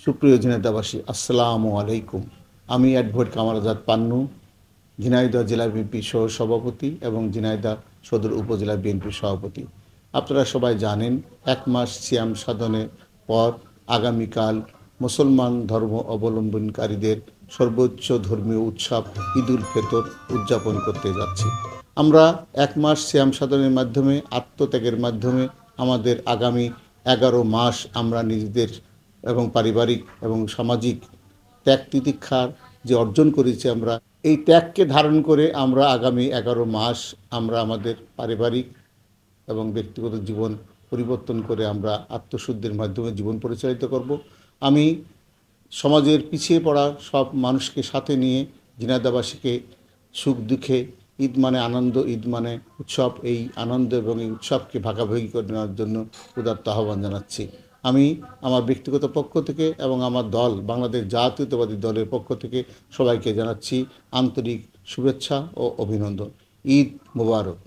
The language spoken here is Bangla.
সুপ্রিয় ঝিনাইদহবাসী, আসসালামু আলাইকুম। আমি অ্যাডভোকেট কামাল আজাদ পান্নু, ঝিনাইদহ জেলা বিএনপির সহ সভাপতি এবং ঝিনাইদহ সদর উপজেলা বিএনপির সভাপতি। আপনারা সবাই জানেন, 1 মাস সিয়াম সাধনের পর আগামীকাল মুসলমান ধর্ম অবলম্বনকারীদের সর্বোচ্চ ধর্মীয় উৎসব ঈদুল ফিতর উদযাপন করতে যাচ্ছি। আমরা 1 মাস সিয়াম সাধনের মাধ্যমে, আত্মত্যাগের মাধ্যমে আমাদের আগামী 11 মাস আমরা নিজেদের এবং পারিবারিক এবং সামাজিক ত্যাগ তিতিক্ষার যে অর্জন করেছি, আমরা এই ত্যাগকে ধারণ করে আমরা আগামী 11 মাস আমরা আমাদের পারিবারিক এবং ব্যক্তিগত জীবন পরিবর্তন করে আমরা আত্মশুদ্ধির মাধ্যমে জীবন পরিচালিত করব। আমি সমাজের পিছিয়ে পড়া সব মানুষকে সাথে নিয়ে ঝিনাইদহবাসীকে সুখ দুঃখে ঈদ মানে আনন্দ, ঈদ মানে উৎসব, এই আনন্দ এবং এই উৎসবকে ভাগাভাগি করে নেওয়ার জন্য উদাত্ত আহ্বান জানাচ্ছি। আমি আমার ব্যক্তিগত পক্ষ থেকে এবং আমার দল বাংলাদেশ জাতীয়তাবাদী দলের পক্ষ থেকে সবাইকে জানাচ্ছি আন্তরিক শুভেচ্ছা ও অভিনন্দন। ঈদ মোবারক।